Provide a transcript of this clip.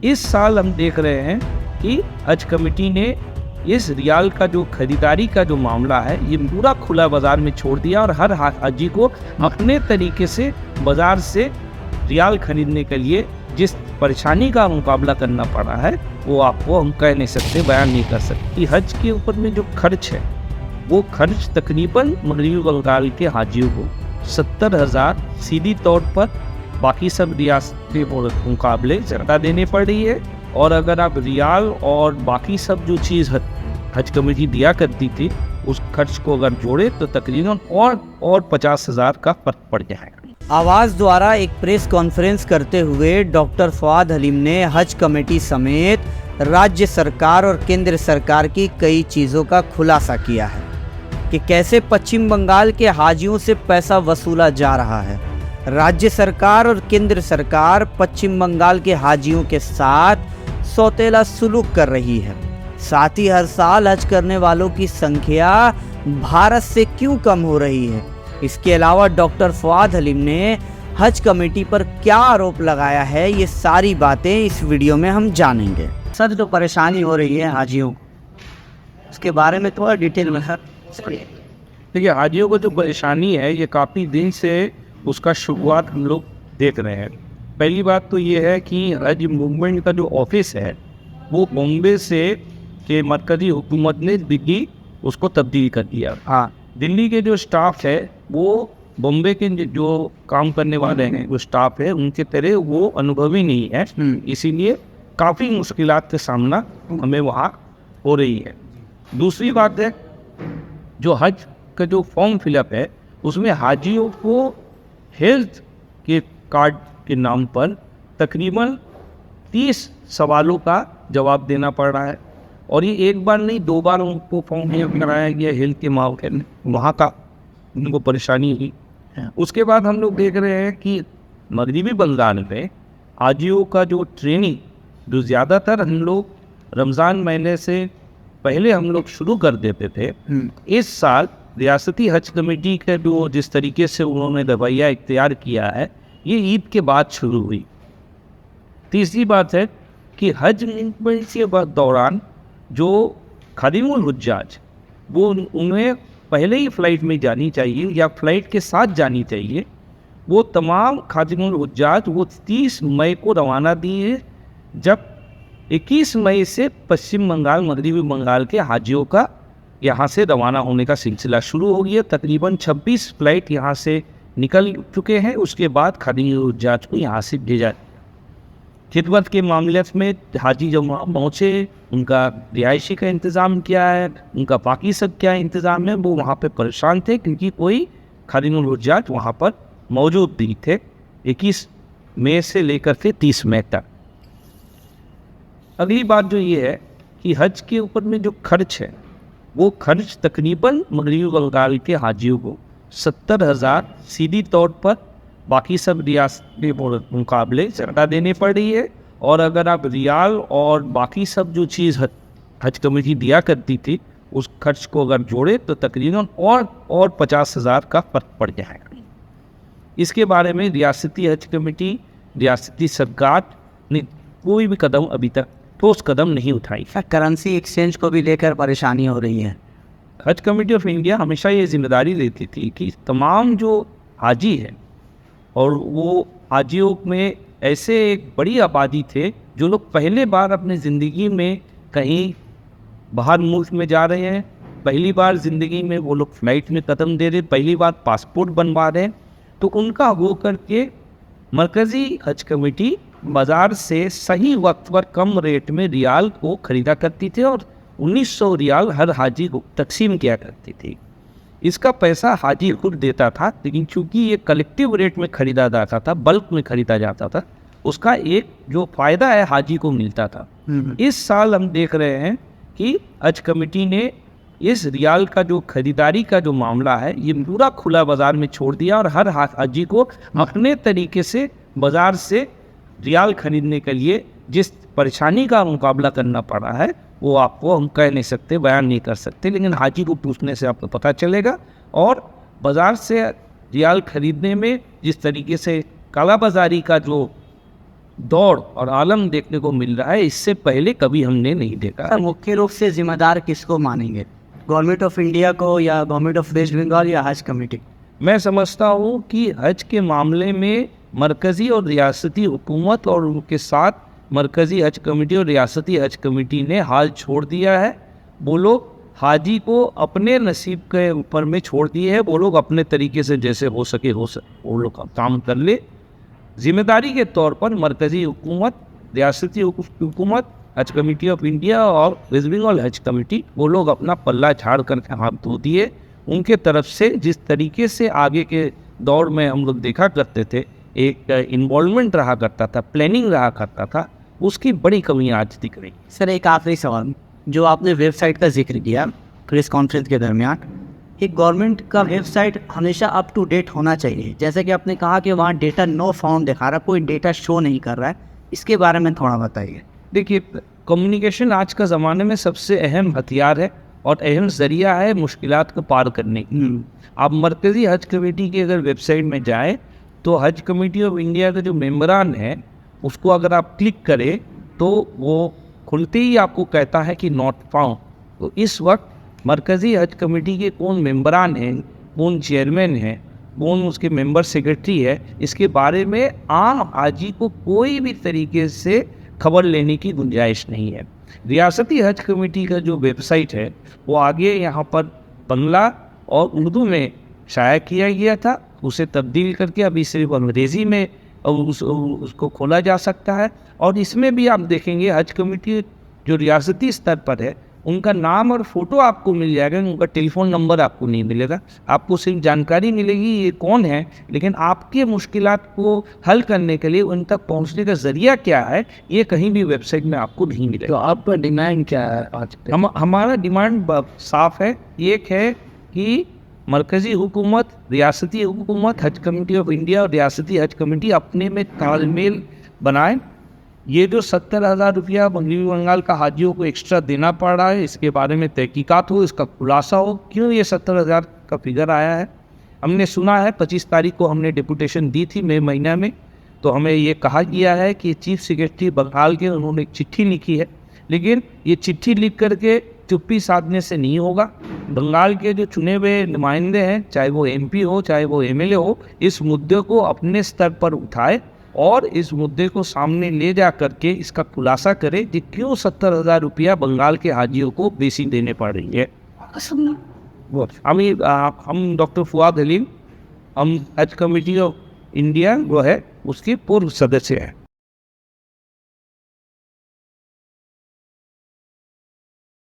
इस साल हम देख रहे हैं कि हज कमेटी ने इस रियाल का जो खरीदारी का जो मामला है ये पूरा खुला बाजार में छोड़ दिया और हर हाजी को अपने तरीके से बाजार से रियाल खरीदने के लिए जिस परेशानी का मुकाबला करना पड़ा है वो आपको हम कह नहीं सकते, बयान नहीं कर सकते। हज के ऊपर में जो खर्च है वो खर्च तकरीबन मगरबी बंगाल के हाजियों को 70,000 सीधी तौर पर बाकी सब रियासत के मुकाबले ज़्यादा देने पड़ रही है। और अगर आप रियाल और बाकी सब जो चीज़ हज कमेटी दिया करती थी उस खर्च को अगर जोड़े तो तकरीबन और 50,000 का फर्क पड़ जाएगा। आवाज़ द्वारा एक प्रेस कॉन्फ्रेंस करते हुए डॉक्टर फवाद हलीम ने हज कमेटी समेत राज्य सरकार और केंद्र सरकार की कई चीज़ों का खुलासा किया है कि कैसे पश्चिम बंगाल के हाजियों से पैसा वसूला जा रहा है। राज्य सरकार और केंद्र सरकार पश्चिम बंगाल के हाजियों के साथ सौतेला सुलूक कर रही है। साथ ही हर साल हज करने वालों की संख्या भारत से क्यों कम हो रही है। इसके अलावा डॉक्टर फवाद हलीम ने हज कमेटी पर क्या आरोप लगाया है, ये सारी बातें इस वीडियो में हम जानेंगे। सर, जो परेशानी हो रही है हाजियों उसके बारे में थोड़ा डिटेल में देखिए, हाजियों को जो परेशानी है ये काफ़ी दिन से उसका शुरुआत हम लोग देख रहे हैं। पहली बात तो ये है कि हज मूवमेंट का जो ऑफिस है वो बॉम्बे से के मरकज़ी हुकूमत ने दिल्ली उसको तब्दील कर दिया। हाँ, दिल्ली के जो स्टाफ है वो बॉम्बे के जो काम करने वाले हैं वो स्टाफ है उनके तरह वो अनुभवी नहीं है, इसीलिए काफ़ी मुश्किलात का सामना हमें वहाँ हो रही है। दूसरी बात है, जो हज का जो फॉर्म फिलअप है उसमें हाजियों को हेल्थ के कार्ड के नाम पर तकरीबन 30 सवालों का जवाब देना पड़ रहा है और ये एक बार नहीं 2 बार उनको फॉर्म फिलअप कराया गया हेल्थ के मामले में, वहाँ का उनको परेशानी हुई। उसके बाद हम लोग देख रहे हैं कि मगरबी बंगाल में हाजियों का जो ट्रेनिंग जो ज़्यादातर हम लोग रमज़ान महीने से पहले हम लोग शुरू कर देते थे, इस साल रियासती हज कमेटी का जो जिस तरीके से उन्होंने रवैया इख्तियार किया है ये ईद के बाद शुरू हुई। तीसरी बात है कि हज मूवमेंट के दौरान जो खादिमुल हुज्जाज वो उन्हें पहले ही फ़्लाइट में जानी चाहिए या फ़्लाइट के साथ जानी चाहिए, वो तमाम खादिमुल हुज्जाज वो 30 मई को रवाना दिए, जब 21 मई से पश्चिम बंगाल मगरबी बंगाल के हाजियों का यहाँ से रवाना होने का सिलसिला शुरू हो गया। तकरीबन 26 फ़्लाइट यहाँ से निकल चुके हैं। उसके बाद खादिमुल हुज्जाज को यहाँ से भेजा। खिदमत के मामले में हाजी जब वहाँ पहुँचे उनका रिहायशी का इंतज़ाम क्या है, उनका बाकी सब क्या इंतज़ाम है, वो वहाँ पे परेशान थे क्योंकि कोई खादिमुल हुज्जाज वहाँ पर मौजूद नहीं थे 21 मई से लेकर के 30 मई तक। अगली बात जो ये है कि हज के ऊपर में जो खर्च है वो खर्च तकरीबन मगरबी बंगाल के हाजियों को 70,000 सीधी तौर पर बाकी सब रियासत के मुकाबले ज़्यादा देने पड़ रही है। और अगर आप रियाल और बाकी सब जो चीज़ हज कमेटी दिया करती थी उस खर्च को अगर जोड़े तो तकरीबन और 50,000 का फर्क पड़ जाएगा। इसके बारे में रियासती हज कमेटी, रियासती सरकार ने कोई भी कदम अभी तक ठोस कदम नहीं उठाई। करेंसी एक्सचेंज को भी लेकर परेशानी हो रही है। हज कमेटी ऑफ इंडिया हमेशा ये जिम्मेदारी लेती थी कि तमाम जो हाजी है और वो हाजियों में ऐसे एक बड़ी आबादी थे जो लोग पहले बार अपने ज़िंदगी में कहीं बाहर मुल्क में जा रहे हैं, पहली बार ज़िंदगी में वो लोग फ़्लाइट में कदम दे रहे, पहली बार पासपोर्ट बनवा रहे हैं, तो उनका हो करके मरकज़ी हज कमेटी बाज़ार से सही वक्त पर कम रेट में रियाल को ख़रीदा करती थी और 1900 रियाल हर हाजी को तकसीम किया करती थी। इसका पैसा हाजी खुद देता था, लेकिन चूंकि ये कलेक्टिव रेट में ख़रीदा जाता था, बल्क में ख़रीदा जाता था, उसका एक जो फ़ायदा है हाजी को मिलता था। इस साल हम देख रहे हैं कि हज कमेटी ने इस रियाल का जो ख़रीदारी का जो मामला है ये पूरा खुला बाज़ार में छोड़ दिया और हर हाजी को अपने तरीके से बाज़ार से रियाल खरीदने के लिए जिस परेशानी का मुकाबला करना पड़ा है वो आपको हम कह नहीं सकते, बयान नहीं कर सकते, लेकिन हाजी को पूछने से आपको पता चलेगा। और बाज़ार से रियाल खरीदने में जिस तरीके से काला बाज़ारी का जो दौड़ और आलम देखने को मिल रहा है, इससे पहले कभी हमने नहीं देखा। सर मुख्य रूप से जिम्मेदार किसको मानेंगे, गवर्नमेंट ऑफ इंडिया को या गवर्नमेंट ऑफ वेस्ट बंगाल या हज कमेटी? मैं समझता हूँ कि हज के मामले में मरकज़ी और रियासती हुकूमत और उनके साथ मरकज़ी हज कमेटी और रियासती हज कमेटी ने हाल छोड़ दिया है। वो लोग हाजी को अपने नसीब के ऊपर में छोड़ दिए है। वो लोग अपने तरीके से जैसे हो सके वो लोग काम कर ले। जिम्मेदारी के तौर पर मरकज़ी हुकूमत, रियासती हुकूमत, हज कमेटी ऑफ इंडिया और वेस्ट बंगाल हज कमेटी, वो लोग अपना पल्ला झाड़ करके हाथ धो दिए। उनके तरफ से जिस तरीके से आगे के दौर में हम लोग देखा करते थे, एक इन्वॉल्वमेंट रहा करता था, प्लानिंग रहा करता था, उसकी बड़ी कमी आज दिख रही। सर एक आखिरी सवाल, जो आपने वेबसाइट का जिक्र किया प्रेस कॉन्फ्रेंस के दरमियान, एक गवर्नमेंट का वेबसाइट हमेशा अप टू डेट होना चाहिए, जैसे कि आपने कहा कि वहाँ डेटा नो फाउंड दिखा रहा, कोई डेटा शो नहीं कर रहा है, इसके बारे में थोड़ा बताइए। देखिए, कम्युनिकेशन आज का ज़माने में सबसे अहम हथियार है और अहम ज़रिया है मुश्किलात को पार करने की। आप मरकज़ी हज कमेटी की अगर वेबसाइट में जाएं तो हज कमेटी ऑफ इंडिया का जो मेम्बरान है उसको अगर आप क्लिक करें तो वो खुलते ही आपको कहता है कि नॉट फाउंड। तो इस वक्त मरकज़ी हज कमेटी के कौन मेम्बरान हैं, कौन चेयरमैन है, कौन उसके मेंबर सेक्रेटरी है, इसके बारे में आम हाजी को कोई भी तरीके से खबर लेने की गुंजाइश नहीं है। रियासती हज कमेटी का जो वेबसाइट है वो आगे यहाँ पर बंगला और उर्दू में शाया किया गया था, उसे तब्दील करके अभी सिर्फ अंग्रेज़ी में उसको खोला जा सकता है। और इसमें भी आप देखेंगे हज कमेटी जो रियासती स्तर पर है उनका नाम और फ़ोटो आपको मिल जाएगा, उनका टेलीफोन नंबर आपको नहीं मिलेगा। आपको सिर्फ जानकारी मिलेगी ये कौन है, लेकिन आपके मुश्किलात को हल करने के लिए उन तक पहुंचने का ज़रिया क्या है ये कहीं भी वेबसाइट में आपको नहीं मिलेगा। तो आपका डिमांड क्या है आज? हमारा डिमांड साफ है। एक है कि मरकज़ी हुकूमत, रियासती हुकूमत, हज कमेटी ऑफ इंडिया और रियासती हज कमेटी अपने में तालमेल बनाए। ये जो 70,000 रुपया मगरबी बंगाल का हाजियों को एक्स्ट्रा देना पड़ रहा है, इसके बारे में तहकीकात हो, इसका खुलासा हो, क्यों ये 70,000 का फिगर आया है। हमने सुना है 25 तारीख को हमने डिपुटेशन दी थी मई महीना में, तो हमें ये कहा गया है कि चीफ सेक्रेटरी बंगाल के उन्होंने एक चिट्ठी लिखी है, लेकिन ये चिट्ठी लिख करके चुप्पी साधने से नहीं होगा। बंगाल के जो चुने हुए नुमाइंदे हैं, चाहे वो MP हो चाहे वो MLA हो, इस मुद्दे को अपने स्तर पर उठाए और इस मुद्दे को सामने ले जा करके इसका खुलासा करें कि क्यों 70,000 रुपया बंगाल के हाजियों को बेसी देने पड़ रही है। हम डॉक्टर फुआद हलीम, हम हज कमेटी ऑफ इंडिया वो है उसके पूर्व सदस्य हैं।